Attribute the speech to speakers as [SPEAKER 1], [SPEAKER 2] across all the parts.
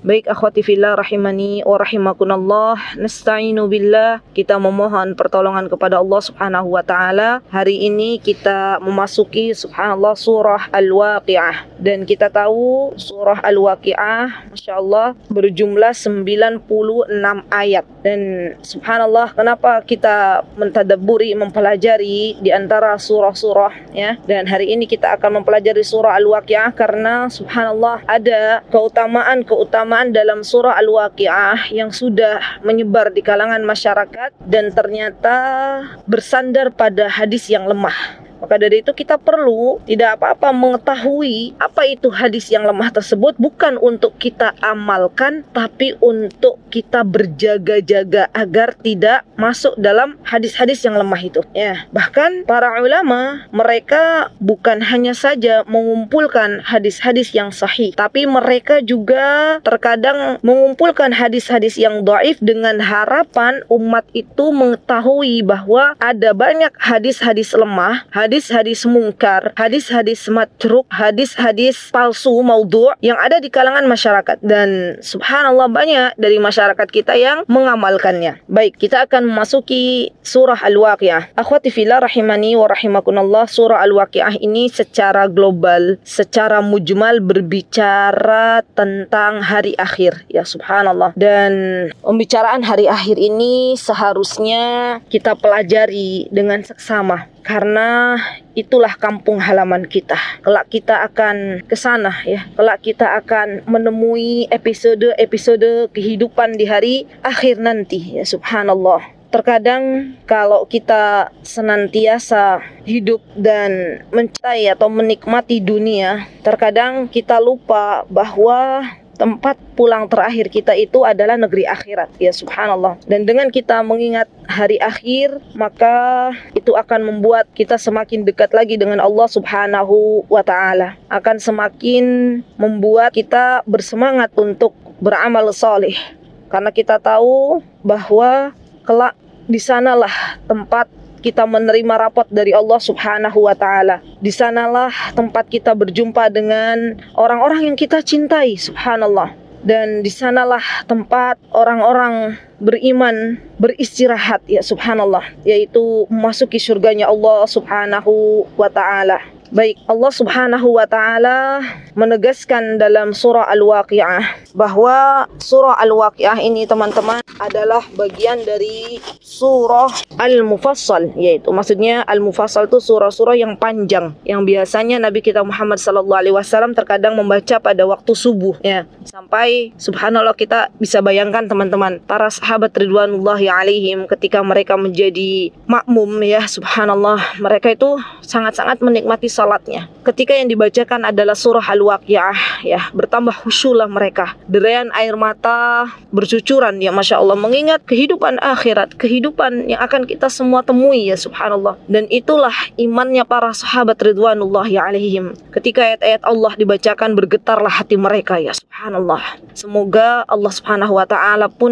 [SPEAKER 1] Baik akhwati fillah rahimani wa rahimakunallah, nasta'inu billah, kita memohon pertolongan kepada Allah Subhanahu wa taala. Hari ini kita memasuki subhanallah surah Al-Waqiah, dan kita tahu surah Al-Waqiah masyaallah berjumlah 96 ayat. Dan subhanallah, kenapa kita mentadabburi, mempelajari di antara surah-surah ya. Dan hari ini kita akan mempelajari surah Al-Waqiah karena subhanallah ada keutamaan dalam surah Al-Waqiah yang sudah menyebar di kalangan masyarakat dan ternyata bersandar pada hadis yang lemah. Maka dari itu kita perlu tidak apa-apa mengetahui apa itu hadis yang lemah tersebut, bukan untuk kita amalkan, tapi untuk kita berjaga-jaga agar tidak masuk dalam hadis-hadis yang lemah itu. Ya, bahkan para ulama mereka bukan hanya saja mengumpulkan hadis-hadis yang sahih, tapi mereka juga terkadang mengumpulkan hadis-hadis yang dhaif dengan harapan umat itu mengetahui bahwa ada banyak hadis-hadis lemah, hadis-hadis mungkar, hadis-hadis matruk, hadis-hadis palsu, maudhu' yang ada di kalangan masyarakat. Dan subhanallah banyak dari masyarakat kita yang mengamalkannya. Baik, kita akan memasuki surah Al-Waqiah. Akhwati fillah rahimani wa rahimakunallah, surah Al-Waqiah ini secara global, secara mujmal berbicara tentang hari akhir. Ya subhanallah. Dan pembicaraan hari akhir ini seharusnya kita pelajari dengan seksama, karena itulah kampung halaman kita. Kelak kita akan ke sana ya. Kelak kita akan menemui episode-episode kehidupan di hari akhir nanti ya subhanallah. Terkadang kalau kita senantiasa hidup dan mencintai atau menikmati dunia, terkadang kita lupa bahwa tempat pulang terakhir kita itu adalah negeri akhirat ya subhanallah. Dan dengan kita mengingat hari akhir, maka itu akan membuat kita semakin dekat lagi dengan Allah Subhanahu wa taala, akan semakin membuat kita bersemangat untuk beramal saleh, karena kita tahu bahwa kelak di sanalah tempat kita menerima rapot dari Allah Subhanahu wa taala. Di sanalah tempat kita berjumpa dengan orang-orang yang kita cintai, subhanallah. Dan di sanalah tempat orang-orang beriman beristirahat ya subhanallah, yaitu memasuki surganya Allah Subhanahu wa taala. Baik, Allah Subhanahu wa taala menegaskan dalam surah Al-Waqiah bahwa surah Al-Waqiah ini teman-teman adalah bagian dari surah Al-Mufassal, yaitu maksudnya Al-Mufassal itu surah-surah yang panjang yang biasanya Nabi kita Muhammad sallallahu alaihi wasallam terkadang membaca pada waktu subuh ya. Sampai subhanallah kita bisa bayangkan teman-teman, para sahabat ridwanullahi alaihim ketika mereka menjadi makmum ya subhanallah, mereka itu sangat-sangat menikmati salatnya. Ketika yang dibacakan adalah surah Al-Waqiah ya, bertambah khusyulah mereka. Derayan air mata bercucuran ya Masya Allah, mengingat kehidupan akhirat, kehidupan yang akan kita semua temui ya subhanallah. Dan itulah imannya para sahabat ridwanullahi alaihim. Ketika ayat-ayat Allah dibacakan, bergetarlah hati mereka ya subhanallah. Semoga Allah Subhanahu wa taala pun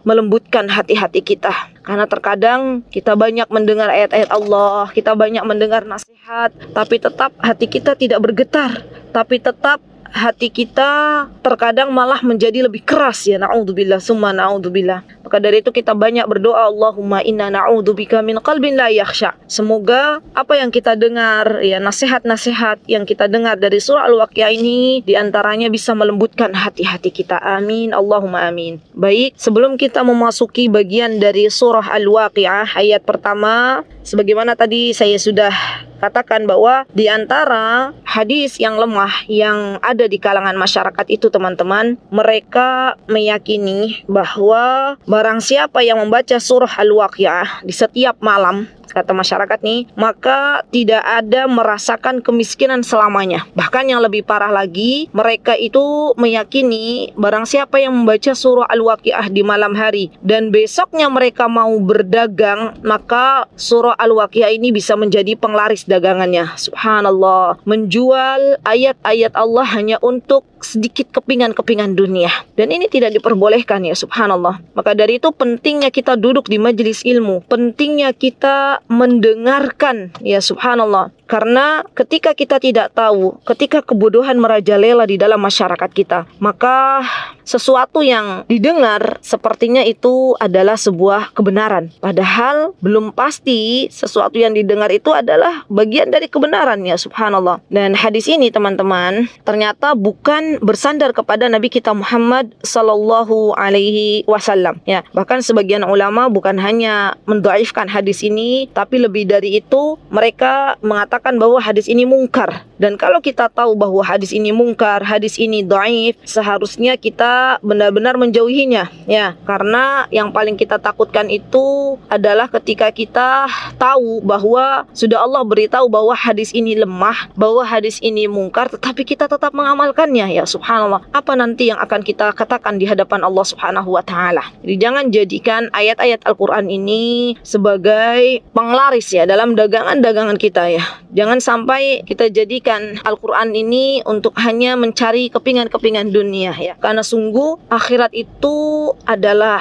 [SPEAKER 1] melembutkan hati-hati kita, karena terkadang kita banyak mendengar ayat-ayat Allah, kita banyak mendengar nasihat, tapi tetap hati kita tidak bergetar, tapi tetap hati kita terkadang malah menjadi lebih keras ya, na'udzubillah summa na'udzubillah. Maka dari itu kita banyak berdoa, Allahumma inna na'udzubika min qalbin la yakhsha. Semoga apa yang kita dengar ya, nasihat-nasihat yang kita dengar dari surah Al-Waqiah ini diantaranya bisa melembutkan hati-hati kita. Amin, Allahumma amin. Baik, sebelum kita memasuki bagian dari surah Al-Waqiah ayat pertama, sebagaimana tadi saya sudah katakan bahwa di antara hadis yang lemah yang ada di kalangan masyarakat itu teman-teman, mereka meyakini bahwa barang siapa yang membaca surah Al-Waqiah di setiap malam, kata masyarakat nih, maka tidak ada merasakan kemiskinan selamanya. Bahkan yang lebih parah lagi, mereka itu meyakini barang siapa yang membaca surah Al-Waqiah di malam hari dan besoknya mereka mau berdagang, maka surah Al-Waqiah ini bisa menjadi penglaris dagangannya. Subhanallah, menjual ayat-ayat Allah hanya untuk sedikit kepingan-kepingan dunia. Dan ini tidak diperbolehkan ya subhanallah. Maka dari itu pentingnya kita duduk di majelis ilmu, pentingnya kita mendengarkan ya subhanallah. Karena ketika kita tidak tahu, ketika kebodohan merajalela di dalam masyarakat kita, maka sesuatu yang didengar sepertinya itu adalah sebuah kebenaran. Padahal belum pasti sesuatu yang didengar itu adalah bagian dari kebenaran, ya subhanallah. Dan hadis ini teman-teman ternyata bukan bersandar kepada Nabi kita Muhammad sallallahu alaihi wasallam. Ya, bahkan sebagian ulama bukan hanya mendhaifkan hadis ini, tapi lebih dari itu mereka mengatakan bahwa hadis ini mungkar. Dan kalau kita tahu bahwa hadis ini mungkar, hadis ini dhaif, seharusnya kita benar-benar menjauhinya, ya, karena yang paling kita takutkan itu adalah ketika kita tahu bahwa sudah Allah beritahu bahwa hadis ini lemah, bahwa hadis ini mungkar, tetapi kita tetap mengamalkannya, ya subhanallah. Apa nanti yang akan kita katakan di hadapan Allah Subhanahu wa taala? Jadi jangan jadikan ayat-ayat Al-Qur'an ini sebagai penglaris ya dalam dagangan-dagangan kita, ya. Jangan sampai kita jadikan Al-Qur'an ini untuk hanya mencari kepingan-kepingan dunia, ya. Karena sungguh akhirat itu adalah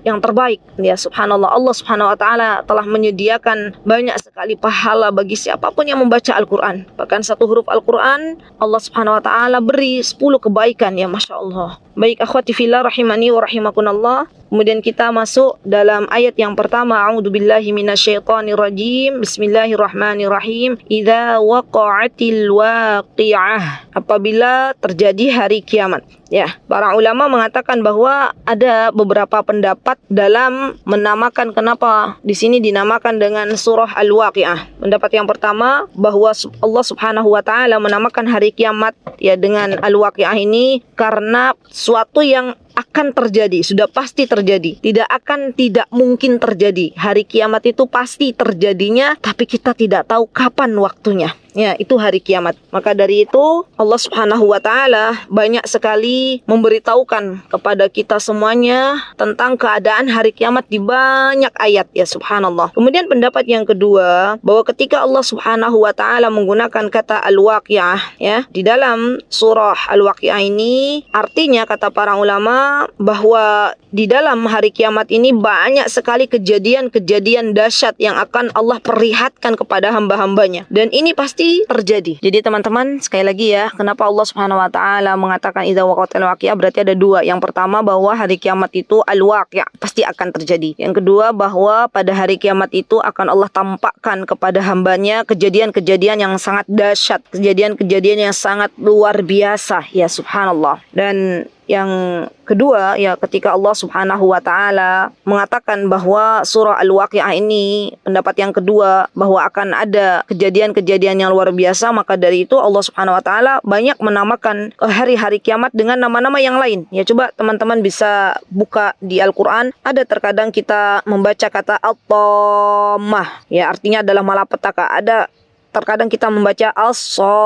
[SPEAKER 1] yang terbaik, ya subhanallah. Allah Subhanahu wa taala telah menyediakan banyak sekali pahala bagi siapapun yang membaca Al-Qur'an. Bahkan satu huruf Al-Qur'an Allah Subhanahu wa taala beri 10 kebaikan, ya Masya Allah. Baik akhwati fillah rahimani wa rahimakunallah. Kemudian kita masuk dalam ayat yang pertama, a'udzubillahi minasyaitonir rajim. Bismillahirrahmanirrahim. Idza waqa'atil waqi'ah. Apabila terjadi hari kiamat. Ya, para ulama mengatakan bahwa ada beberapa pendapat dalam menamakan kenapa di sini dinamakan dengan surah Al-Waqi'ah. Pendapat yang pertama bahwa Allah Subhanahu wa taala menamakan hari kiamat ya dengan Al-Waqi'ah ini karena suatu yang akan terjadi, sudah pasti terjadi. Tidak mungkin terjadi. Hari kiamat itu pasti terjadinya, tapi kita tidak tahu kapan waktunya. Ya, itu hari kiamat. Maka dari itu Allah Subhanahu wa taala banyak sekali memberitahukan kepada kita semuanya tentang keadaan hari kiamat di banyak ayat, ya subhanallah. Kemudian pendapat yang kedua, bahwa ketika Allah Subhanahu wa taala menggunakan kata Al-Waqi'ah ya di dalam surah Al-Waqi'ah ini, artinya kata para ulama bahwa di dalam hari kiamat ini banyak sekali kejadian-kejadian dahsyat yang akan Allah perlihatkan kepada hamba-hambanya, dan ini pasti terjadi. Jadi teman-teman, sekali lagi ya, kenapa Allah Subhanahu wa taala mengatakan idza waqa'atil waqi'ah, berarti ada dua. Yang pertama bahwa hari kiamat itu al-waqi', pasti akan terjadi. Yang kedua bahwa pada hari kiamat itu akan Allah tampakkan kepada hambanya kejadian-kejadian yang sangat dahsyat, kejadian-kejadian yang sangat luar biasa, ya subhanallah. Dan yang kedua ya, ketika Allah Subhanahu wa taala mengatakan bahwa surah Al-Waqi'ah ini, pendapat yang kedua bahwa akan ada kejadian-kejadian yang luar biasa, maka dari itu Allah Subhanahu wa taala banyak menamakan hari-hari kiamat dengan nama-nama yang lain. Ya coba teman-teman bisa buka di Al-Qur'an, ada terkadang kita membaca kata At-Tammah, ya artinya adalah malapetaka. Ada terkadang kita membaca As-Sakhah,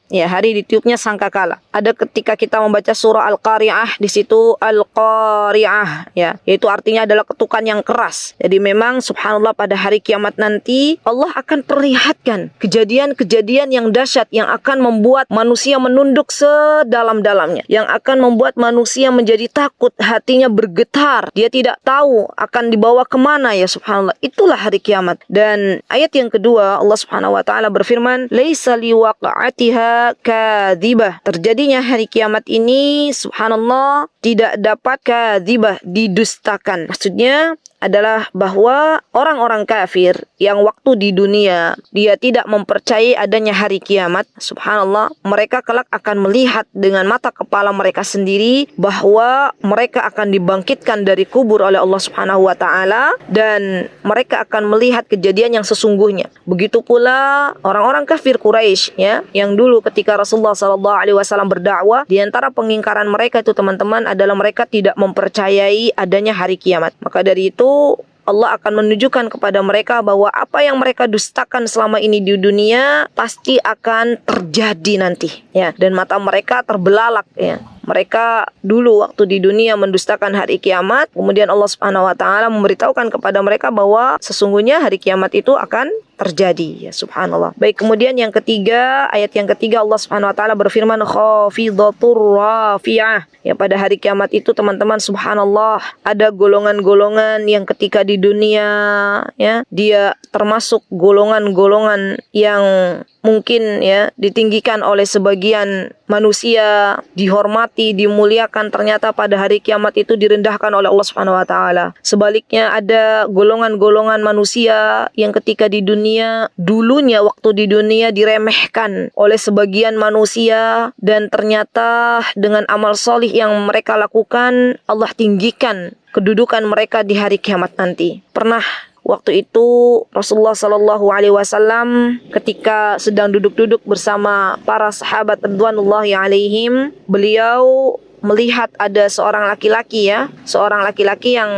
[SPEAKER 1] ya hari ditiupnya sangkakala. Ada ketika kita membaca surah Al-Qari'ah, di situ Al-Qari'ah, ya, yaitu artinya adalah ketukan yang keras. Jadi memang subhanallah pada hari kiamat nanti Allah akan perlihatkan kejadian-kejadian yang dahsyat yang akan membuat manusia menunduk sedalam-dalamnya, yang akan membuat manusia menjadi takut, hatinya bergetar, dia tidak tahu akan dibawa kemana, ya subhanallah. Itulah hari kiamat. Dan ayat yang kedua Allah Subhanahu wa taala berfirman, "Laisa liwaqa'atiha kadzibah." Terjadinya hari kiamat ini subhanallah tidak dapat kadzibah, didustakan. Maksudnya adalah bahwa orang-orang kafir yang waktu di dunia dia tidak mempercayai adanya hari kiamat, subhanallah, mereka kelak akan melihat dengan mata kepala mereka sendiri bahwa mereka akan dibangkitkan dari kubur oleh Allah Subhanahu wa taala, dan mereka akan melihat kejadian yang sesungguhnya. Begitu pula orang-orang kafir Quraisy ya, yang dulu ketika Rasulullah sallallahu alaihi wasallam berdakwah, di antara pengingkaran mereka itu teman-teman adalah mereka tidak mempercayai adanya hari kiamat. Maka dari itu Allah akan menunjukkan kepada mereka bahwa apa yang mereka dustakan selama ini di dunia pasti akan terjadi nanti, ya. Dan mata mereka terbelalak, ya. Mereka dulu waktu di dunia mendustakan hari kiamat, kemudian Allah Subhanahu wa taala memberitahukan kepada mereka bahwa sesungguhnya hari kiamat itu akan terjadi, ya subhanallah. Baik, kemudian yang ketiga, ayat yang ketiga Allah Subhanahu wa taala berfirman khafidatur rafi'ah. Ya pada hari kiamat itu teman-teman subhanallah ada golongan-golongan yang ketika di dunia, ya, dia termasuk golongan-golongan yang mungkin ya ditinggikan oleh sebagian manusia, dihormati, dimuliakan, ternyata pada hari kiamat itu direndahkan oleh Allah Subhanahu wa taala. Sebaliknya ada golongan-golongan manusia yang ketika di dunia, dulunya waktu di dunia diremehkan oleh sebagian manusia, dan ternyata dengan amal solih yang mereka lakukan, Allah tinggikan kedudukan mereka di hari kiamat nanti. Pernah waktu itu Rasulullah Shallallahu Alaihi Wasallam ketika sedang duduk-duduk bersama para sahabat radhiyallahu alaihim, beliau melihat ada seorang laki-laki yang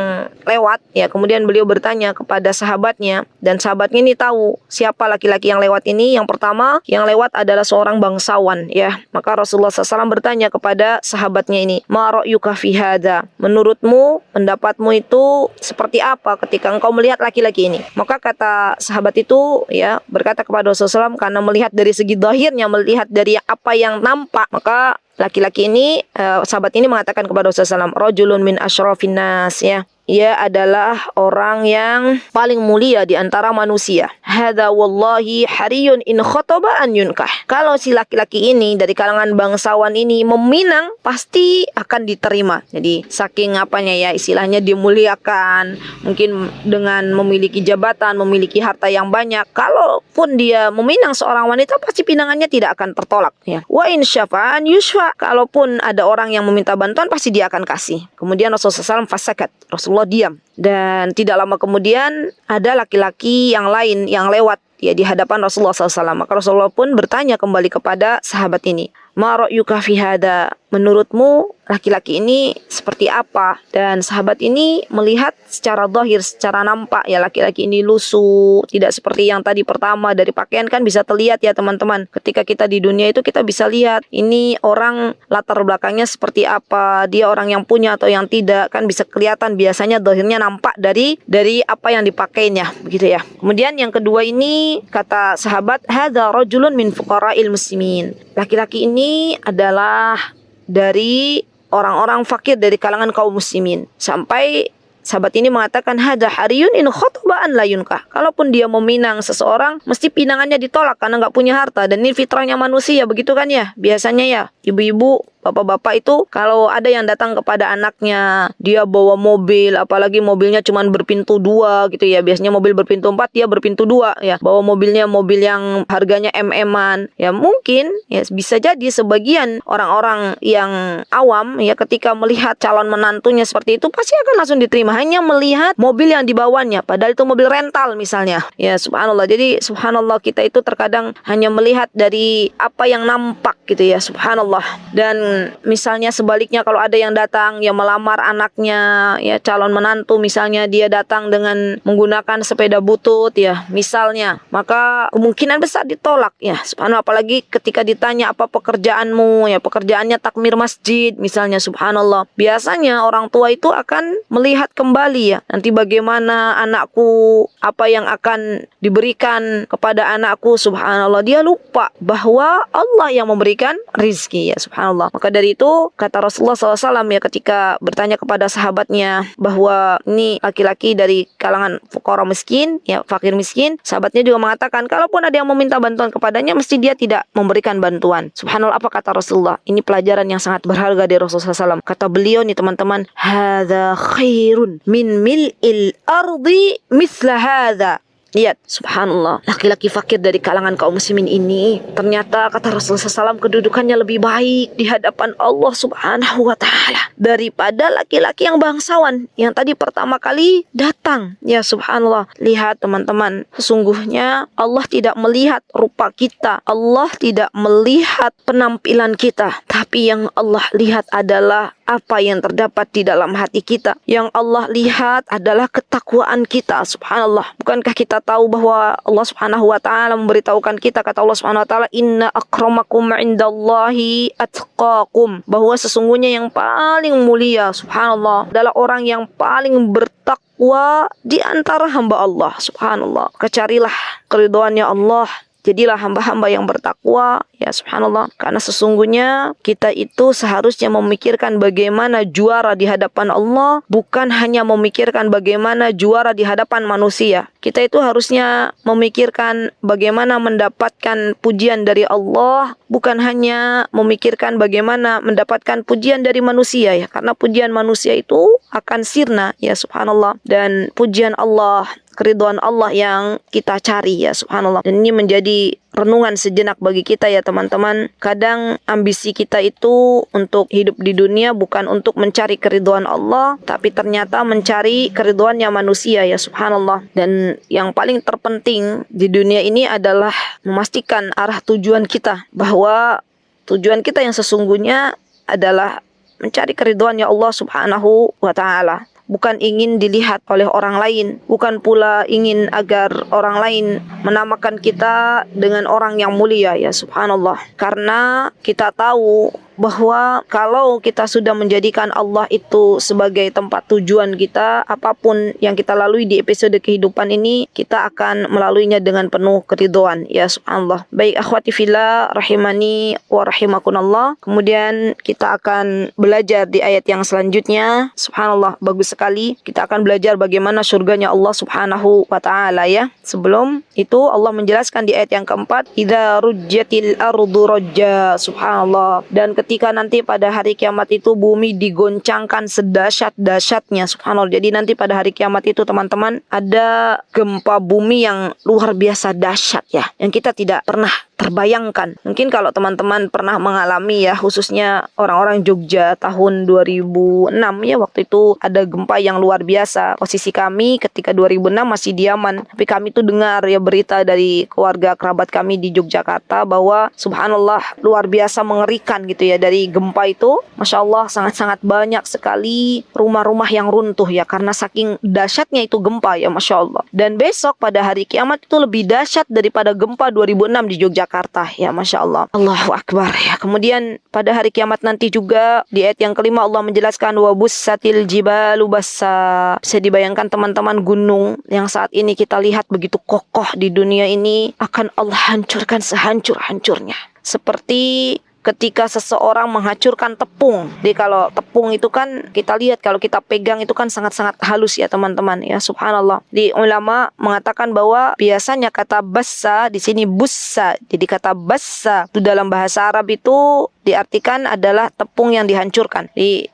[SPEAKER 1] lewat ya, kemudian beliau bertanya kepada sahabatnya, dan sahabatnya ini tahu siapa laki-laki yang lewat ini. Yang pertama yang lewat adalah seorang bangsawan ya. Maka Rasulullah SAW bertanya kepada sahabatnya ini, ma ra'yuka fi hadza, menurutmu, pendapatmu itu seperti apa ketika engkau melihat laki-laki ini? Maka kata sahabat itu ya berkata kepada Rasulullah SAW, karena melihat dari segi zahirnya, melihat dari apa yang nampak, maka laki-laki ini, sahabat ini mengatakan kepada Rasulullah SAW, rajulun min asyrafin nas, ya, ia adalah orang yang paling mulia di antara manusia. Hadza wallahi hariyun in khotaba an yunkah. Kalau si laki-laki ini dari kalangan bangsawan ini meminang, pasti akan diterima. Jadi saking apanya ya, istilahnya dimuliakan, mungkin dengan memiliki jabatan, memiliki harta yang banyak, kalaupun dia meminang seorang wanita, pasti pinangannya tidak akan tertolak ya. Wa in syafa'an yushfa, kalaupun ada orang yang meminta bantuan, pasti dia akan kasih. Kemudian Rasulullah SAW fasakat, Rasulullah diam, dan tidak lama kemudian ada laki-laki yang lain yang lewat ya di hadapan Rasulullah SAW. Maka Rasulullah pun bertanya kembali kepada sahabat ini, ma ra'yuka fi hadza, menurutmu laki-laki ini seperti apa? Dan sahabat ini melihat secara zahir, secara nampak ya, laki-laki ini lusuh, tidak seperti yang tadi pertama. Dari pakaian kan bisa terlihat ya teman-teman. Ketika kita di dunia itu kita bisa lihat ini orang latar belakangnya seperti apa, dia orang yang punya atau yang tidak, kan bisa kelihatan, biasanya zahirnya nampak dari apa yang dipakainya, begitu ya. Kemudian yang kedua ini kata sahabat, hadza rajulun min fuqara'il muslimin, laki-laki ini adalah dari orang-orang fakir dari kalangan kaum muslimin. Sampai sahabat ini mengatakan, hadza hariyun in khotba'an la yunkah, kalaupun dia meminang seseorang, mesti pinangannya ditolak karena nggak punya harta. Dan ini fitrahnya manusia, begitu kan ya. Biasanya ya ibu-ibu, bapak-bapak itu kalau ada yang datang kepada anaknya, dia bawa mobil, apalagi mobilnya cuma berpintu 2 gitu ya. Biasanya mobil berpintu 4, dia berpintu 2 ya. Bawa mobilnya mobil yang harganya MM-an. Ya mungkin ya bisa jadi sebagian orang-orang yang awam ya ketika melihat calon menantunya seperti itu pasti akan langsung diterima, hanya melihat mobil yang dibawanya, padahal itu mobil rental misalnya. Ya subhanallah. Jadi subhanallah, kita itu terkadang hanya melihat dari apa yang nampak gitu ya, subhanallah. Dan misalnya sebaliknya, kalau ada yang datang yang melamar anaknya ya, calon menantu misalnya, dia datang dengan menggunakan sepeda butut ya misalnya, maka kemungkinan besar ditolak ya, subhanallah. Apalagi ketika ditanya apa pekerjaanmu ya, pekerjaannya takmir masjid misalnya, subhanallah. Biasanya orang tua itu akan melihat kembali ya, nanti bagaimana anakku, apa yang akan diberikan kepada anakku, subhanallah. Dia lupa bahwa Allah yang memberikan rizki ya, subhanallah. Maka dari itu kata Rasulullah SAW ya, ketika bertanya kepada sahabatnya bahwa ini laki-laki dari kalangan fuqara miskin ya, fakir miskin, sahabatnya juga mengatakan kalaupun ada yang meminta bantuan kepadanya, mesti dia tidak memberikan bantuan. Subhanallah. Apa kata Rasulullah? Ini pelajaran yang sangat berharga dari Rasulullah SAW. Kata beliau nih teman-teman, hadza khairun min mil'il ardi misla hadza. Lihat, subhanallah, laki-laki fakir dari kalangan kaum muslimin ini, ternyata kata Rasulullah SAW kedudukannya lebih baik di hadapan Allah Subhanahu wa ta'ala daripada laki-laki yang bangsawan yang tadi pertama kali datang. Ya subhanallah. Lihat teman-teman, sesungguhnya Allah tidak melihat rupa kita, Allah tidak melihat penampilan kita, tapi yang Allah lihat adalah apa yang terdapat di dalam hati kita. Yang Allah lihat adalah ketakwaan kita, subhanallah. Bukankah kita tahu bahwa Allah Subhanahu wa taala memberitahukan kita, kata Allah Subhanahu wa taala, inna akramakum indallahi atqakum, bahwa sesungguhnya yang paling mulia, subhanallah, adalah orang yang paling bertakwa di antara hamba Allah, subhanallah. Kecarilah keridhaannya Allah Jadilah hamba-hamba yang bertakwa, ya subhanallah. Karena sesungguhnya kita itu seharusnya memikirkan bagaimana juara di hadapan Allah, bukan hanya memikirkan bagaimana juara di hadapan manusia. Kita itu harusnya memikirkan bagaimana mendapatkan pujian dari Allah, bukan hanya memikirkan bagaimana mendapatkan pujian dari manusia, ya. Karena pujian manusia itu akan sirna, ya subhanallah. Dan pujian Allah, keridhaan Allah yang kita cari, ya subhanallah. Dan ini menjadi renungan sejenak bagi kita, ya teman-teman. Kadang ambisi kita itu untuk hidup di dunia bukan untuk mencari keridhaan Allah, tapi ternyata mencari keridhaannya manusia, ya subhanallah. Dan yang paling terpenting di dunia ini adalah memastikan arah tujuan kita, bahwa tujuan kita yang sesungguhnya adalah mencari keridhaannya Allah subhanahu wa ta'ala. Bukan ingin dilihat oleh orang lain, bukan pula ingin agar orang lain menamakan kita dengan orang yang mulia, ya subhanallah. Karena kita tahu bahwa kalau kita sudah menjadikan Allah itu sebagai tempat tujuan kita, apapun yang kita lalui di episode kehidupan ini, kita akan melaluinya dengan penuh keridhaan, ya subhanallah. Baik akhwati fillah rahimani wa rahimakunallah. Kemudian kita akan belajar di ayat yang selanjutnya. Subhanallah, bagus sekali. Kita akan belajar bagaimana surganya Allah subhanahu wa ta'ala, ya. Sebelum itu Allah menjelaskan di ayat yang keempat, idza rujjatil ardu rajja, subhanallah. Dan ketika nanti pada hari kiamat itu bumi digoncangkan sedahsyat-dahsyatnya, subhanallah. Jadi nanti pada hari kiamat itu teman-teman ada gempa bumi yang luar biasa dahsyat, ya, yang kita tidak pernah terbayangkan. Mungkin kalau teman-teman pernah mengalami, ya, khususnya orang-orang Jogja tahun 2006, ya, waktu itu ada gempa yang luar biasa. Posisi kami ketika 2006 masih di Yaman, tapi kami tuh dengar, ya, berita dari keluarga kerabat kami di Yogyakarta bahwa subhanallah luar biasa mengerikan gitu, ya, dari gempa itu. Masya Allah, sangat-sangat banyak sekali rumah-rumah yang runtuh, ya, karena saking dahsyatnya itu gempa, ya, Masya Allah. Dan besok pada hari kiamat itu lebih dahsyat daripada gempa 2006 di Yogyakarta, ya, Masya Allah. Allahu Akbar, ya. Kemudian pada hari kiamat nanti juga di ayat yang kelima Allah menjelaskan wa bussatil jibalu bassa. Bisa dibayangkan teman-teman, gunung yang saat ini kita lihat begitu kokoh di dunia ini akan Allah hancurkan sehancur-hancurnya. Seperti ketika seseorang menghancurkan tepung. Jadi kalau tepung itu kan kita lihat, kalau kita pegang itu kan sangat-sangat halus, ya teman-teman, ya subhanallah. Di ulama mengatakan bahwa biasanya kata bassa di sini bussa. Jadi kata bassa itu dalam bahasa Arab itu diartikan adalah tepung yang dihancurkan.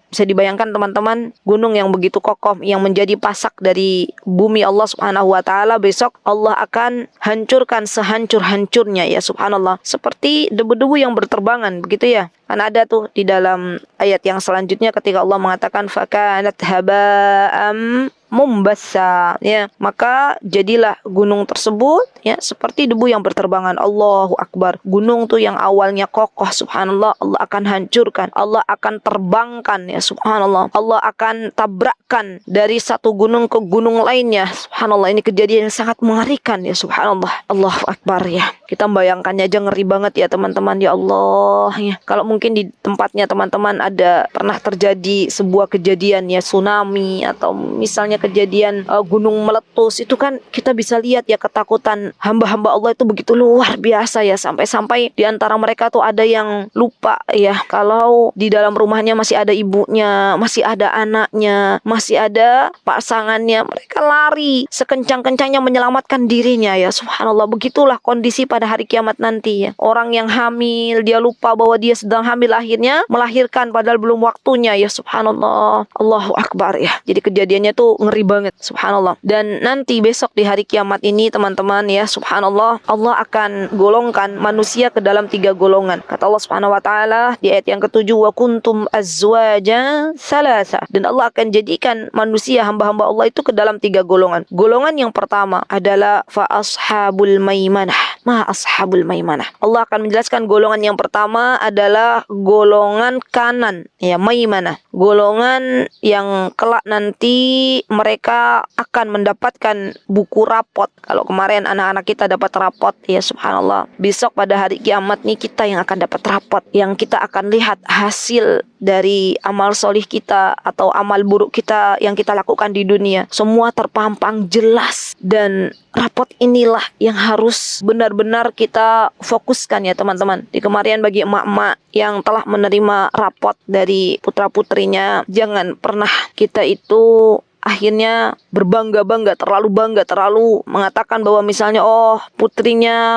[SPEAKER 1] Bisa dibayangkan teman-teman, gunung yang begitu kokoh yang menjadi pasak dari bumi Allah subhanahu wa ta'ala, besok Allah akan hancurkan sehancur-hancurnya, ya subhanallah. Seperti debu-debu yang berterbangan, begitu, ya. Kan ada tuh di dalam ayat yang selanjutnya ketika Allah mengatakan fakanat haba'am mumbassa, ya, maka jadilah gunung tersebut, ya, seperti debu yang berterbangan. Allahu Akbar. Gunung tuh yang awalnya kokoh, subhanallah, Allah akan hancurkan, Allah akan terbangkan, ya subhanallah. Allah akan tabrakkan dari satu gunung ke gunung lainnya, subhanallah. Ini kejadian yang sangat mengerikan, ya subhanallah. Allahu Akbar, ya. Kita membayangkannya aja ngeri banget, ya teman-teman, ya Allah, ya. Kalau mungkin di tempatnya teman-teman ada pernah terjadi sebuah kejadian, ya, tsunami atau misalnya kejadian gunung meletus, itu kan kita bisa lihat, ya, ketakutan hamba-hamba Allah itu begitu luar biasa, ya, sampai-sampai di antara mereka tuh ada yang lupa, ya, kalau di dalam rumahnya masih ada ibunya, masih ada anaknya, masih ada pasangannya. Mereka lari sekencang-kencangnya menyelamatkan dirinya, ya subhanallah. Begitulah kondisi pada hari kiamat nanti, ya. Orang yang hamil, dia lupa bahwa dia sedang hamil, akhirnya melahirkan padahal belum waktunya, ya subhanallah. Allahu Akbar, ya. Jadi kejadiannya tuh ngeri banget, subhanallah. Dan nanti besok di hari kiamat ini teman-teman, ya subhanallah, Allah akan golongkan manusia ke dalam 3 golongan. Kata Allah subhanahu wa ta'ala di ayat yang ke-7, wa kuntum azwaja salasa. Dan Allah akan jadikan manusia, hamba-hamba Allah itu ke dalam 3 golongan. Golongan yang pertama adalah fa ashabul maimanah. Ma ashabul maimanah. Allah akan menjelaskan golongan yang pertama adalah golongan kanan, ya, maimanah. Golongan yang kelak nanti mereka akan mendapatkan buku rapot. Kalau kemarin anak-anak kita dapat rapot, ya subhanallah, besok pada hari kiamat nih kita yang akan dapat rapot, yang kita akan lihat hasil dari amal solih kita atau amal buruk kita yang kita lakukan di dunia. Semua terpampang jelas, dan rapot inilah yang harus benar-benar benar-benar kita fokuskan ya teman-teman. Di kemarin bagi emak-emak yang telah menerima rapot dari putra-putrinya, jangan pernah kita itu akhirnya berbangga-bangga, terlalu mengatakan bahwa misalnya putranya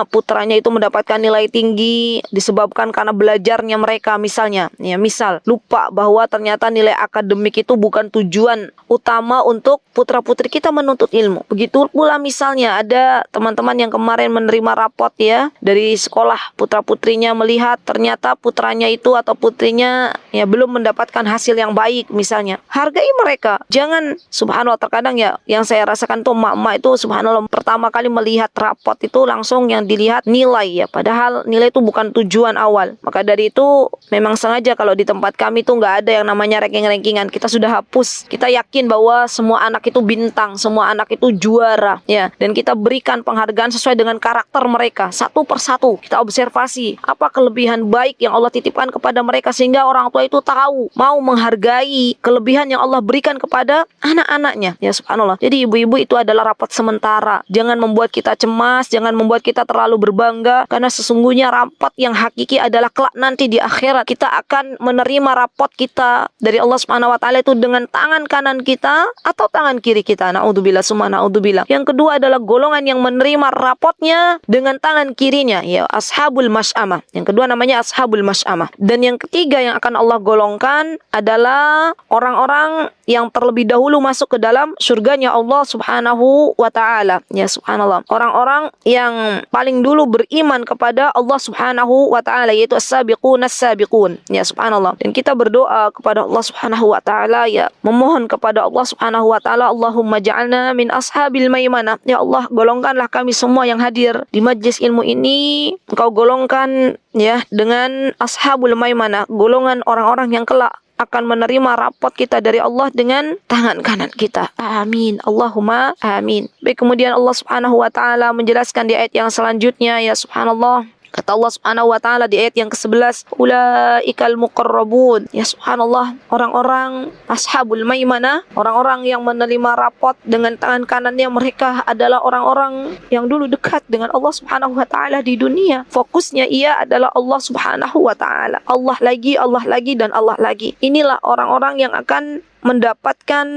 [SPEAKER 1] itu mendapatkan nilai tinggi disebabkan karena belajarnya mereka misalnya. Ya, misal lupa bahwa ternyata nilai akademik itu bukan tujuan utama untuk putra-putri kita menuntut ilmu. Begitu pula misalnya ada teman-teman yang kemarin menerima rapot ya dari sekolah, putra-putrinya melihat ternyata putranya itu atau putrinya ya belum mendapatkan hasil yang baik misalnya. Hargai mereka. Jangan, subhanallah, terkadang ya yang saya rasakan tuh emak-emak itu subhanallah pertama kali melihat rapot itu langsung yang dilihat nilai ya, padahal nilai itu bukan tujuan awal. Maka dari itu memang sengaja kalau di tempat kami tuh nggak ada yang namanya ranking-rankingan, kita sudah hapus. Kita yakin bahwa semua anak itu bintang, semua anak itu juara ya, dan kita berikan penghargaan sesuai dengan karakter mereka satu persatu. Kita observasi apa kelebihan baik yang Allah titipkan kepada mereka sehingga orang tua itu tahu mau menghargai kelebihan yang Allah berikan kepada anak-anaknya ya, subhanallah. Jadi ibu-ibu itu adalah rapat sementara. Jangan membuat kita cemas, jangan membuat kita terlalu berbangga, karena sesungguhnya rapat yang hakiki adalah kelak nanti di akhirat kita akan menerima rapot kita dari Allah Subhanahu wa taala itu dengan tangan kanan kita atau tangan kiri kita. Naudzubillah summa naudzubillah. Yang kedua adalah golongan yang menerima rapotnya dengan tangan kirinya ya, ashabul masy'amah. Yang kedua namanya ashabul masy'amah. Dan yang ketiga yang akan Allah golongkan adalah orang-orang yang terlebih dahulu masuk ke dalam surganya Allah Subhanahu wa taala. Ya, subhanallah. Orang-orang yang paling dulu beriman kepada Allah Subhanahu wa taala, yaitu as-sabiqun as-sabiqun. Ya, subhanallah. Dan kita berdoa kepada Allah Subhanahu wa taala ya, memohon kepada Allah Subhanahu wa taala, Allahumma ja'alna min ashabil maimanah. Ya Allah, golongkanlah kami semua yang hadir di majlis ilmu ini, Engkau golongkan ya dengan ashabul maimanah, golongan orang-orang yang kelak akan menerima rapot kita dari Allah dengan tangan kanan kita. Amin. Allahumma amin. Baik, kemudian Allah Subhanahu wa taala menjelaskan di ayat yang selanjutnya ya, subhanallah. Kata Allah Subhanahu wa taala di ayat yang ke-11, ulaikal muqarrabun. Ya, subhanallah, orang-orang ashabul maimanah, orang-orang yang menerima rapot dengan tangan kanannya, mereka adalah orang-orang yang dulu dekat dengan Allah Subhanahu wa taala di dunia. Fokusnya ia adalah Allah Subhanahu wa taala. Allah lagi dan Allah lagi. Inilah orang-orang yang akan mendapatkan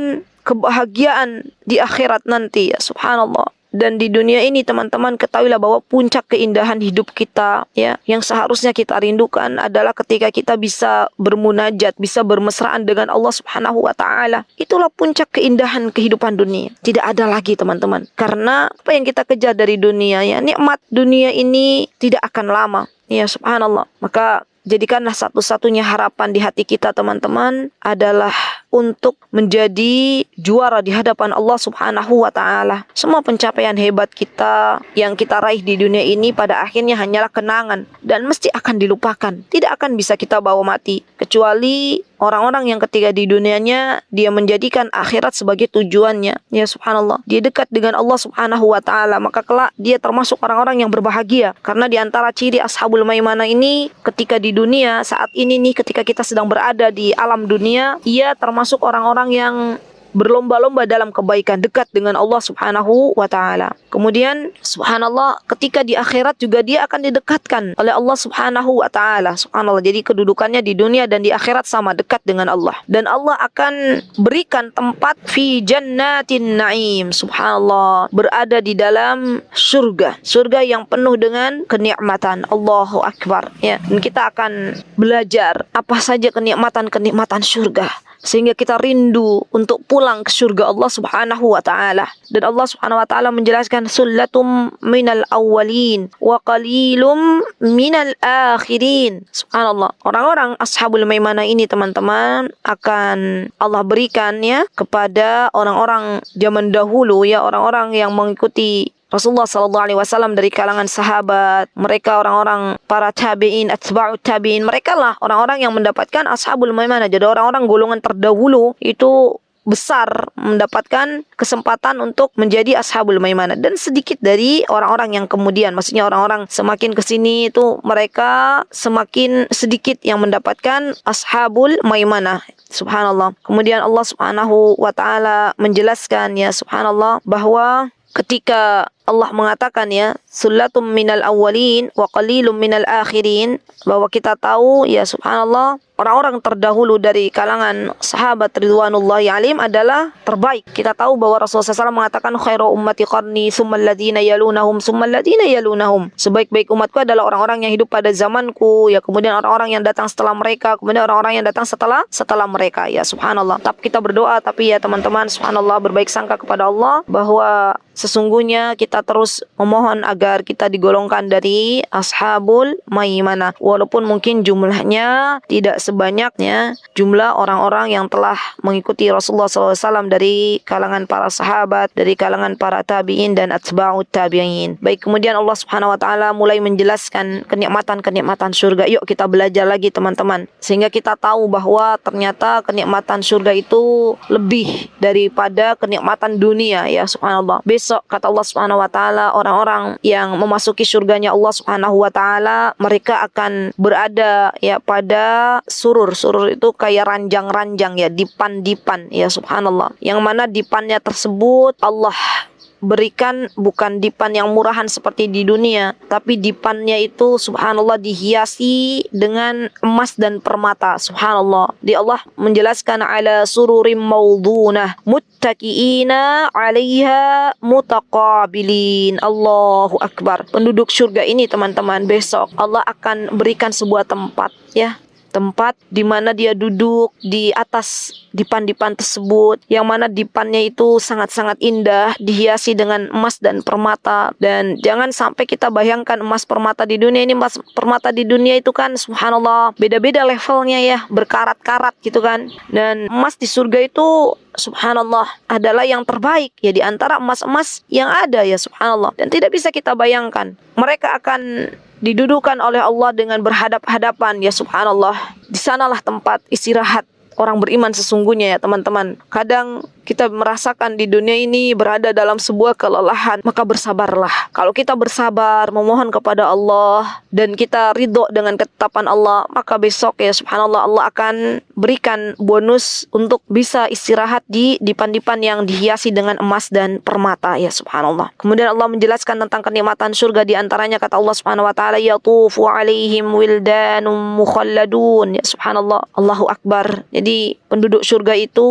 [SPEAKER 1] kebahagiaan di akhirat nanti ya, subhanallah. Dan di dunia ini teman-teman ketahuilah bahwa puncak keindahan hidup kita ya, yang seharusnya kita rindukan adalah ketika kita bisa bermunajat, bisa bermesraan dengan Allah Subhanahu wa taala. Itulah puncak keindahan kehidupan dunia. Tidak ada lagi teman-teman. Karena apa yang kita kejar dari dunia ya, nikmat dunia ini tidak akan lama. Ya, subhanallah. Maka jadikanlah satu-satunya harapan di hati kita teman-teman adalah untuk menjadi juara di hadapan Allah Subhanahu wa taala. Semua pencapaian hebat kita yang kita raih di dunia ini pada akhirnya hanyalah kenangan dan mesti akan dilupakan. Tidak akan bisa kita bawa mati kecuali orang-orang yang ketika di dunianya dia menjadikan akhirat sebagai tujuannya. Ya, subhanallah. Dia dekat dengan Allah Subhanahu wa taala, maka kelak dia termasuk orang-orang yang berbahagia. Karena di antara ciri ashabul maimanah ini ketika di dunia saat ini nih, ketika kita sedang berada di alam dunia, ia termasuk orang-orang yang berlomba-lomba dalam kebaikan, dekat dengan Allah Subhanahu wa taala. Kemudian subhanallah, ketika di akhirat juga dia akan didekatkan oleh Allah Subhanahu wa taala. Subhanallah. Jadi kedudukannya di dunia dan di akhirat sama, dekat dengan Allah. Dan Allah akan berikan tempat fi jannatin naim. Subhanallah, berada di dalam surga. Surga yang penuh dengan kenikmatan. Allahu akbar. Ya, dan kita akan belajar apa saja kenikmatan-kenikmatan surga, sehingga kita rindu untuk pulang ke surga Allah Subhanahu wa taala. Dan Allah Subhanahu wa taala menjelaskan sullatum minal awwalin wa qalilum minal akhirin. Subhanallah. Orang-orang ashabul maimanah ini teman-teman akan Allah berikan ya kepada orang-orang zaman dahulu ya, orang-orang yang mengikuti Rasulullah sallallahu alaihi wasallam dari kalangan sahabat, mereka orang-orang para tabi'in, atba'ut tabi'in, mereka lah orang-orang yang mendapatkan ashabul maimanah. Jadi orang-orang golongan terdahulu itu besar mendapatkan kesempatan untuk menjadi ashabul maimanah, dan sedikit dari orang-orang yang kemudian, maksudnya orang-orang semakin kesini itu mereka semakin sedikit yang mendapatkan ashabul maimanah. Subhanallah. Kemudian Allah Subhanahu wa taala menjelaskan ya, subhanallah, bahwa ketika Allah mengatakan ya, sullatum minal awwalin wa qalilum minal akhirin, bahwa kita tahu ya subhanallah, orang-orang terdahulu dari kalangan sahabat ridwanullahi alaihim adalah terbaik. Kita tahu bahwa Rasulullah SAW mengatakan khairu ummati qarni tsummal ladzina yalunahum tsummal ladzina yalunahum. Sebaik-baik umatku adalah orang-orang yang hidup pada zamanku, ya kemudian orang-orang yang datang setelah mereka, kemudian orang-orang yang datang setelah mereka, ya subhanallah. Tapi kita berdoa, tapi ya teman-teman subhanallah, berbaik sangka kepada Allah bahwa sesungguhnya kita terus memohon agar kita digolongkan dari ashabul maimanah, walaupun mungkin jumlahnya tidak sebanyaknya jumlah orang-orang yang telah mengikuti Rasulullah SAW dari kalangan para sahabat, dari kalangan para tabi'in dan atba'ut tabi'in. Baik, kemudian Allah Subhanahu wa taala mulai menjelaskan kenikmatan-kenikmatan surga. Yuk kita belajar lagi teman-teman, sehingga kita tahu bahwa ternyata kenikmatan surga itu lebih daripada kenikmatan dunia, ya subhanallah. Besok kata Allah Subhanahu wa taala, orang-orang yang memasuki surganya Allah Subhanahu wa taala, mereka akan berada ya pada surur. Surur itu kayak ranjang-ranjang ya, dipan-dipan ya subhanallah. Yang mana dipannya tersebut Allah berikan bukan dipan yang murahan seperti di dunia, tapi dipannya itu subhanallah dihiasi dengan emas dan permata. Subhanallah. Di Allah menjelaskan ala sururim maudunah muttaqiina 'alaiha mutaqabilin. Allahu akbar. Penduduk surga ini teman-teman, besok Allah akan berikan sebuah tempat ya, tempat di mana dia duduk di atas dipan-dipan tersebut, yang mana dipannya itu sangat-sangat indah, dihiasi dengan emas dan permata. Dan jangan sampai kita bayangkan emas permata di dunia ini, emas permata di dunia itu kan subhanallah beda-beda levelnya ya, berkarat-karat gitu kan. Dan emas di surga itu subhanallah adalah yang terbaik ya di antara emas-emas yang ada ya subhanallah. Dan tidak bisa kita bayangkan, mereka akan didudukan oleh Allah dengan berhadap-hadapan ya subhanallah. Di sanalah tempat istirahat orang beriman sesungguhnya ya teman-teman. Kadang kita merasakan di dunia ini berada dalam sebuah kelelahan, maka bersabarlah. Kalau kita bersabar memohon kepada Allah dan kita ridho dengan ketetapan Allah, maka besok ya subhanallah Allah akan berikan bonus untuk bisa istirahat di dipan-dipan yang dihiasi dengan emas dan permata ya subhanallah. Kemudian Allah menjelaskan tentang kenikmatan surga, di antaranya kata Allah Subhanahu wa taala, yatufu alaihim wildanum mukhalladun ya subhanallah. Allahu akbar. Jadi penduduk surga itu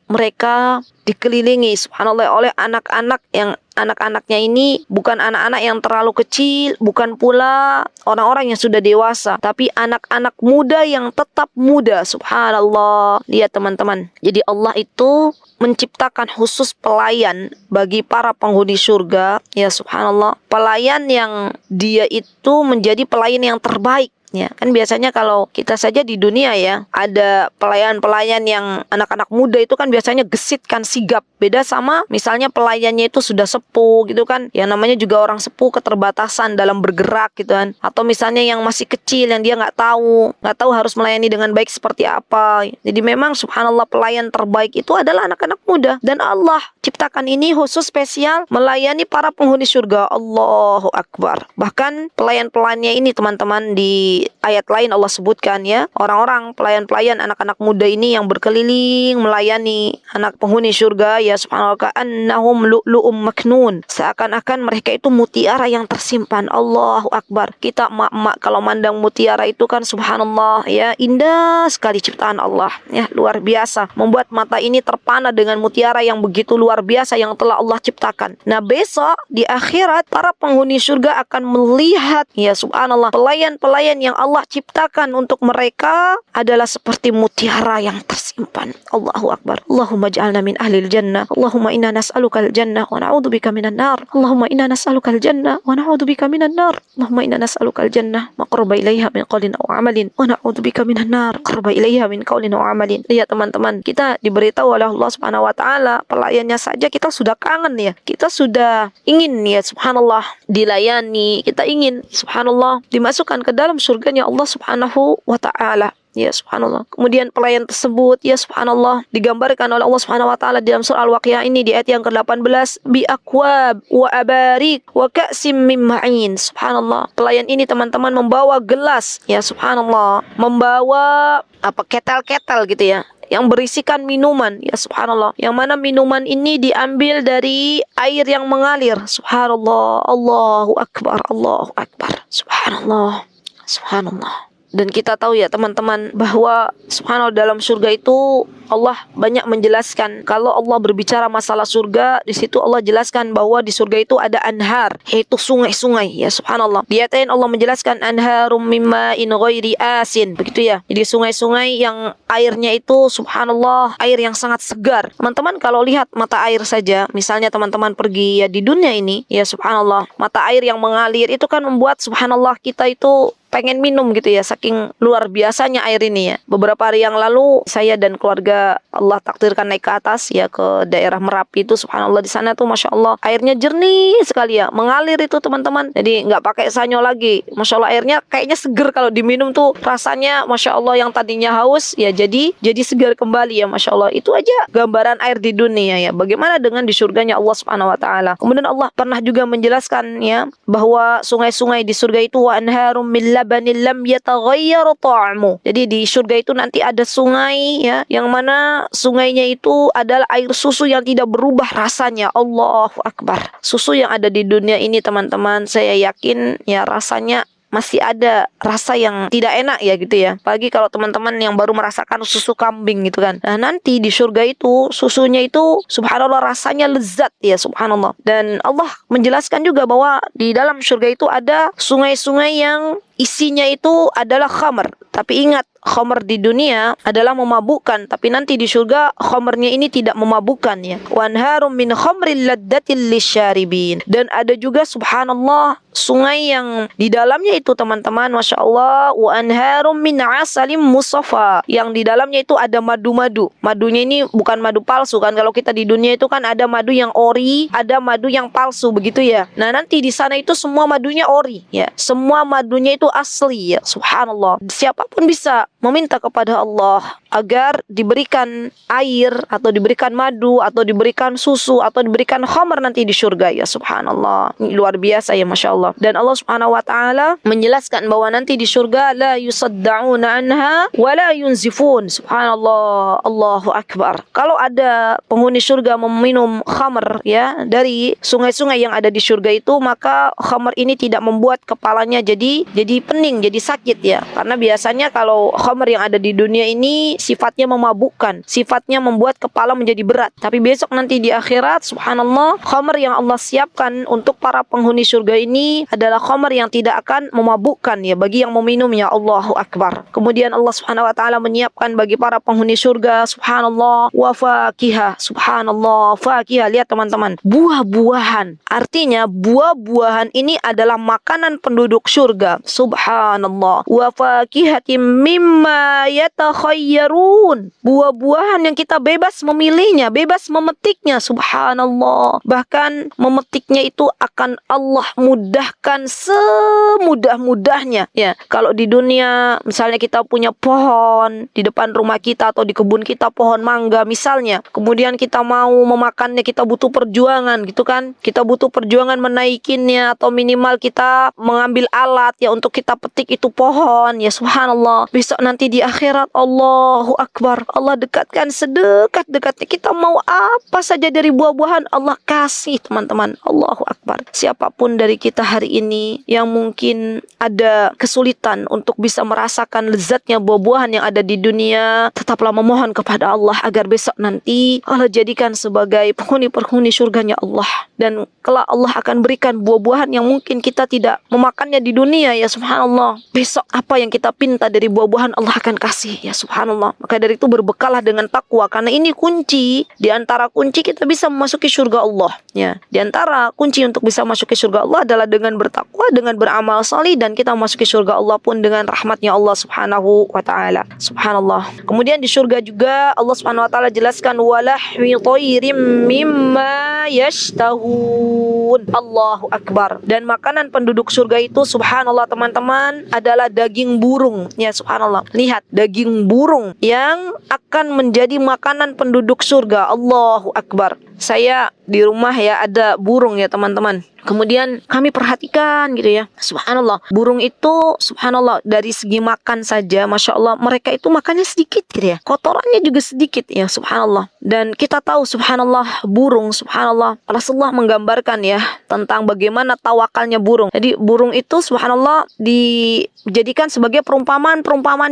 [SPEAKER 1] mereka dikelilingi subhanallah oleh anak-anak yang anak-anaknya ini bukan anak-anak yang terlalu kecil, bukan pula orang-orang yang sudah dewasa, tapi anak-anak muda yang tetap muda. Subhanallah. Lihat teman-teman. Jadi Allah itu menciptakan khusus pelayan bagi para penghuni surga. Ya subhanallah. Pelayan yang dia itu menjadi pelayan yang terbaik. Ya, kan biasanya kalau kita saja di dunia ya, ada pelayan-pelayan yang anak-anak muda itu kan biasanya gesit kan, sigap. Beda sama misalnya pelayannya itu sudah sepuh gitu kan. Yang namanya juga orang sepuh keterbatasan dalam bergerak gitu kan. Atau misalnya yang masih kecil yang dia nggak tahu harus melayani dengan baik seperti apa. Jadi memang subhanallah pelayan terbaik itu adalah anak-anak muda. Dan Allah ciptakan ini khusus spesial melayani para penghuni surga. Allahu akbar. Bahkan pelayan-pelayannya ini teman-teman, di ayat lain Allah sebutkan ya, orang-orang pelayan-pelayan anak-anak muda ini yang berkeliling melayani anak penghuni surga ya subhanallah, ka'annahum lu'lu'um maknun, seakan-akan mereka itu mutiara yang tersimpan. Allahu akbar. Kita emak-emak kalau mandang mutiara itu kan subhanallah ya, indah sekali ciptaan Allah ya, luar biasa, membuat mata ini terpana dengan mutiara yang begitu luar biasa yang telah Allah ciptakan. Nah besok di akhirat para penghuni surga akan melihat ya subhanallah pelayan-pelayan yang Allah ciptakan untuk mereka adalah seperti mutiara yang tersimpan. Allahu akbar. Allahumma ja'alna min ahlil jannah. Allahumma inna nas'alukal jannah wa na'udzubika minan nar. Allahumma inna nas'alukal jannah wa na'udzubika minan nar. Allahumma inna nas'alukal jannah ma qarraba ilaiha min qaulin aw amalin wa na'udzubika minan nar qarraba ilaiha min qaulin aw amalin. Lihat teman-teman, kita diberitahu oleh Allah Subhanahu wa taala, pelayannya saja kita sudah kangen ya. Kita sudah ingin ya subhanallah dilayani, kita ingin subhanallah dimasukkan ke dalam surganya Allah Subhanahu wa ta'ala. Ya subhanallah. Kemudian pelayan tersebut ya subhanallah digambarkan oleh Allah Subhanahu wa taala dalam surah Al-Waqiah ini di ayat yang ke-18, bi akwab wa abarik wa ka'sim min ma'in. Subhanallah. Pelayan ini teman-teman membawa gelas ya subhanallah, membawa ketel-ketel gitu ya. yang berisikan minuman, ya subhanallah, yang mana minuman ini diambil dari air yang mengalir. Subhanallah, Allahu Akbar, Allahu Akbar, subhanallah, subhanallah. Dan kita tahu ya teman-teman bahwa subhanallah dalam surga itu Allah banyak menjelaskan. Kalau Allah berbicara masalah surga, di situ Allah jelaskan bahwa di surga itu ada anhar, yaitu sungai-sungai, ya subhanallah. Di ayat lain Allah menjelaskan anharum mimma'in ghairi asin, begitu ya. Jadi sungai-sungai yang airnya itu subhanallah air yang sangat segar. Teman-teman kalau lihat mata air saja, misalnya teman-teman pergi ya di dunia ini, ya subhanallah, mata air yang mengalir itu kan membuat subhanallah kita itu pengen minum gitu ya, saking luar biasanya air ini ya. Beberapa hari yang lalu saya dan keluarga Allah takdirkan naik ke atas ya, ke daerah Merapi itu subhanallah. Di sana tuh masya Allah airnya jernih sekali ya, mengalir itu teman-teman. Jadi nggak pakai sanyo lagi, masya Allah airnya kayaknya seger. Kalau diminum tuh rasanya masya Allah yang tadinya haus ya jadi segar kembali ya, masya Allah. Itu aja gambaran air di dunia ya. Bagaimana dengan di surganya Allah subhanahu wa ta'ala. Kemudian Allah pernah juga menjelaskan ya bahwa sungai-sungai di surga itu wa anharum min labanin lam yataghayyar ta'mu. Jadi di surga itu nanti ada sungai ya, yang mana sungainya itu adalah air susu yang tidak berubah rasanya. Allahu Akbar. Susu yang ada di dunia ini teman-teman, saya yakin ya rasanya masih ada rasa yang tidak enak ya gitu ya. Apalagi kalau teman-teman yang baru merasakan susu kambing gitu kan. Nah nanti di surga itu susunya itu subhanallah rasanya lezat ya subhanallah. Dan Allah menjelaskan juga bahwa di dalam surga itu ada sungai-sungai yang isinya itu adalah khamr. Tapi ingat, khamr di dunia adalah memabukkan, tapi nanti di surga khamrnya ini tidak memabukkan ya. Wanharum min khamril laddatil lisyaribin. Dan ada juga subhanallah sungai yang di dalamnya itu teman-teman masya Allah wa anharum min asalim musaffa, yang di dalamnya itu ada madu-madu. Madunya ini bukan madu palsu kan. Kalau kita di dunia itu kan ada madu yang ori, ada madu yang palsu begitu ya. Nah nanti di sana itu semua madunya ori ya. Semua madunya itu asli ya subhanallah. Siapapun bisa meminta kepada Allah agar diberikan air atau diberikan madu atau diberikan susu atau diberikan khamr nanti di surga ya subhanallah. Ini luar biasa ya masya Allah. Dan Allah subhanahu wa ta'ala menjelaskan bahwa nanti di surga la yusadda'una anha wa la yunzifun. Subhanallah, Allahu Akbar. Kalau ada penghuni surga meminum khamr ya dari sungai-sungai yang ada di surga itu, maka khamr ini tidak membuat kepalanya jadi pening, jadi sakit ya. Karena biasanya kalau khamr yang ada di dunia ini sifatnya memabukkan, sifatnya membuat kepala menjadi berat. Tapi besok nanti di akhirat subhanallah khamr yang Allah siapkan untuk para penghuni surga ini adalah khamr yang tidak akan memabukkan ya bagi yang meminumnya. Allahu Akbar. Kemudian Allah subhanahu wa ta'ala menyiapkan bagi para penghuni surga subhanallah wa fakihah. Subhanallah, fakihah, lihat teman-teman, buah-buahan. Artinya buah-buahan ini adalah makanan penduduk surga. Subhanallah. Wa fakihatim mimma yatakhayyarun. Buah-buahan yang kita bebas memilihnya, bebas memetiknya. Subhanallah. Bahkan memetiknya itu akan Allah mudahkan semudah-mudahnya ya. Kalau di dunia misalnya kita punya pohon di depan rumah kita atau di kebun kita, pohon mangga misalnya, kemudian kita mau memakannya kita butuh perjuangan gitu kan. Kita butuh perjuangan menaikinnya atau minimal kita mengambil alat ya untuk kita petik itu pohon ya subhanallah. Besok nanti di akhirat Allahu Akbar, Allah dekatkan sedekat-dekatnya. Kita mau apa saja dari buah-buahan Allah kasih teman-teman. Allahu Akbar. Siapapun dari kita hari ini yang mungkin ada kesulitan untuk bisa merasakan lezatnya buah-buahan yang ada di dunia, tetaplah memohon kepada Allah agar besok nanti Allah jadikan sebagai penghuni-penghuni surganya Allah. Dan kelak Allah akan berikan buah-buahan yang mungkin kita tidak memakannya di dunia ya subhanallah. Besok apa yang kita pinta dari buah-buahan Allah akan kasih ya subhanallah. Maka dari itu berbekallah dengan takwa, karena ini kunci di antara kunci kita bisa memasuki surga Allah ya. Di antara kunci untuk bisa masuk ke surga Allah adalah dengan bertakwa, dengan beramal salih, dan kita memasuki surga Allah pun dengan rahmatnya Allah subhanahu wa ta'ala. Subhanallah. Kemudian di surga juga Allah subhanahu wa ta'ala jelaskan walahmi thayrim mimma yashtahun. Allahu Akbar. Dan makanan penduduk surga itu subhanallah teman-teman adalah daging burung ya subhanallah. Lihat, daging burung yang akan menjadi makanan penduduk surga. Allahu Akbar. saya di rumah ya ada burung ya teman-teman. Kemudian kami perhatikan gitu ya. Subhanallah, burung itu subhanallah dari segi makan saja, Masya Allah, mereka itu makannya sedikit gitu ya. Kotorannya juga sedikit ya, subhanallah. Dan kita tahu subhanallah burung, subhanallah, Rasulullah menggambarkan ya tentang bagaimana tawakalnya burung. Jadi burung itu subhanallah dijadikan sebagai perumpamaan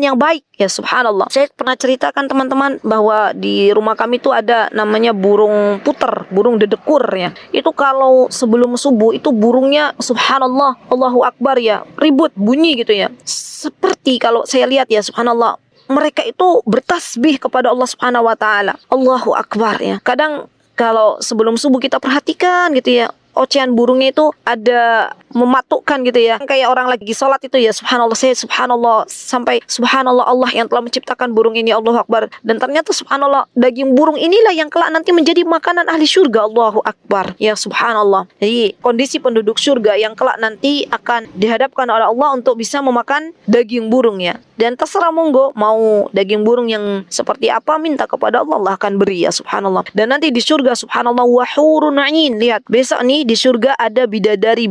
[SPEAKER 1] yang baik ya, subhanallah. Saya pernah ceritakan teman-teman bahwa di rumah kami itu ada namanya burung puter, burung dedekur ya. Itu kalau sebelum subuh itu burungnya subhanallah, Allahu Akbar ya, ribut bunyi gitu ya. Seperti kalau saya lihat ya subhanallah, mereka itu bertasbih kepada Allah Subhanahu wa taala. Allahu Akbar ya. Kadang kalau sebelum subuh kita perhatikan gitu ya, ocehan burungnya itu ada mematukkan gitu ya, kayak orang lagi sholat itu ya, subhanallah, saya subhanallah sampai subhanallah Allah yang telah menciptakan burung ini, Allahu Akbar. Dan ternyata subhanallah daging burung inilah yang kelak nanti menjadi makanan ahli surga, Allahu Akbar ya, subhanallah. Jadi kondisi penduduk surga yang kelak nanti akan dihadapkan oleh Allah untuk bisa memakan daging burung ya. Dan terserah monggo mau daging burung yang seperti apa, minta kepada Allah, Allah akan beri ya, subhanallah. Dan nanti di surga subhanallah wahurun 'ain, lihat besok nih di surga ada bidadari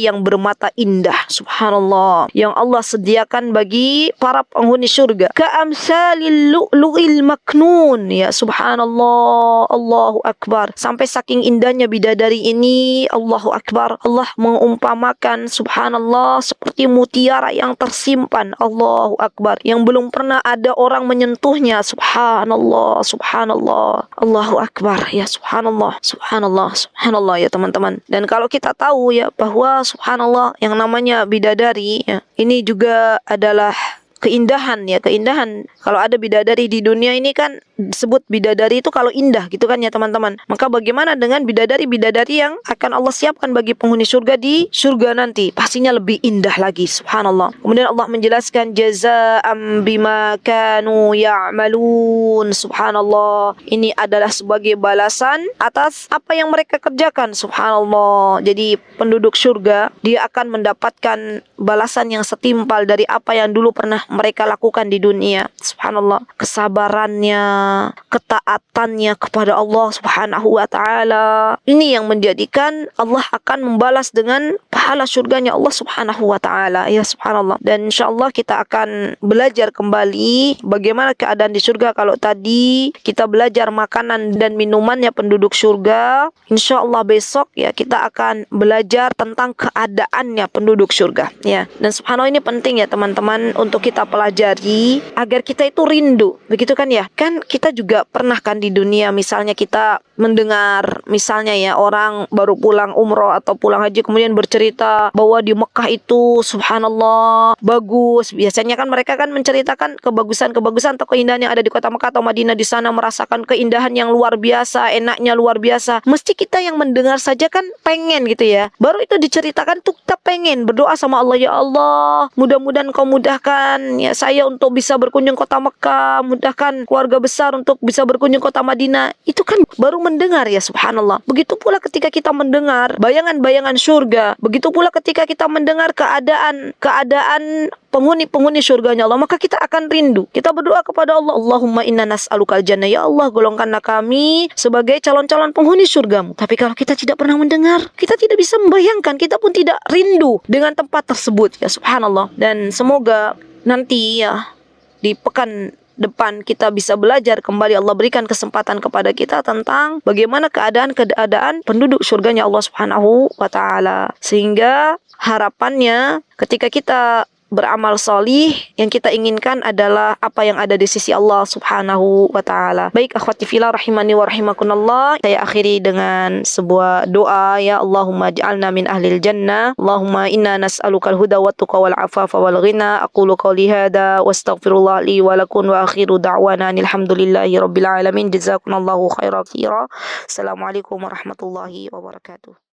[SPEAKER 1] yang bermata indah, subhanallah, yang Allah sediakan bagi para penghuni surga. Ka'amsalil lu'lu'il maknun ya, subhanallah, Allahu Akbar. Sampai saking indahnya bidadari ini, Allahu Akbar, Allah mengumpamakan subhanallah seperti mutiara yang tersimpan, Allahu Akbar, yang belum pernah ada orang menyentuhnya, subhanallah, subhanallah, Allahu Akbar ya, subhanallah, subhanallah, subhanallah ya teman-teman. Dan kalau kita tahu ya bahwa subhanallah yang namanya bidadari ya, ini juga adalah keindahan ya, keindahan. Kalau ada bidadari di dunia ini kan disebut bidadari itu kalau indah gitu kan ya teman-teman. Maka bagaimana dengan bidadari-bidadari yang akan Allah siapkan bagi penghuni surga di surga nanti? Pastinya lebih indah lagi, subhanallah. Kemudian Allah menjelaskan jazaa'an bima kanu ya'malun, subhanallah. Ini adalah sebagai balasan atas apa yang mereka kerjakan, subhanallah. Jadi penduduk surga dia akan mendapatkan balasan yang setimpal dari apa yang dulu pernah mereka lakukan di dunia, subhanallah. Kesabarannya, ketaatannya kepada Allah Subhanahu wa taala, ini yang menjadikan Allah akan membalas dengan pahala surganya Allah Subhanahu wa taala ya, subhanallah. Dan insyaallah kita akan belajar kembali bagaimana keadaan di surga. Kalau tadi kita belajar makanan dan minumannya penduduk surga, insyaallah besok ya kita akan belajar tentang keadaannya penduduk surga ya. Dan subhanallah ini penting ya teman-teman untuk kita pelajari agar kita itu rindu, begitu kan ya. Kan kita juga pernah kan di dunia, misalnya kita mendengar misalnya ya orang baru pulang umroh atau pulang haji kemudian bercerita bahwa di Mekah itu subhanallah bagus. Biasanya kan mereka kan menceritakan kebagusan atau keindahan yang ada di kota Mekah atau Madinah, di sana merasakan keindahan yang luar biasa, enaknya luar biasa. Mesti kita yang mendengar saja kan pengen gitu ya. Baru itu diceritakan tuh kita pengen berdoa sama Allah, ya Allah, mudah-mudahan kau mudahkan ya saya untuk bisa berkunjung kota Mekah, mudahkan keluarga besar untuk bisa berkunjung kota Madinah. Itu kan baru mendengar ya, subhanallah. Begitu pula ketika kita mendengar bayangan-bayangan surga, begitu pula ketika kita mendengar keadaan penghuni surganya Allah, maka kita akan rindu. Kita berdoa kepada Allah, Allahumma inna nas'alukal jannah, ya Allah golongkanlah kami sebagai calon-calon penghuni surgamu. Tapi kalau kita tidak pernah mendengar, kita tidak bisa membayangkan, kita pun tidak rindu dengan tempat tersebut ya, subhanallah. Dan semoga nanti ya di pekan depan kita bisa belajar kembali, Allah berikan kesempatan kepada kita tentang bagaimana keadaan penduduk surganya Allah Subhanahu wa taala, sehingga harapannya ketika kita beramal solih, yang kita inginkan adalah apa yang ada di sisi Allah Subhanahu wa taala. Baik akhwati fillah rahimani wa rahimakumullah, saya akhiri dengan sebuah doa ya, Allahumma ja'alna min ahlil jannah, Allahumma inna nas'alukal huda wat tuqa wal afafa wal ghina. Aqulu qawli hadza wa astaghfirullah li wa lakum wa akhiru da'wana alhamdulillahi rabbil alamin. Jazakumullahu khairan katsira. Assalamualaikum warahmatullahi wabarakatuh.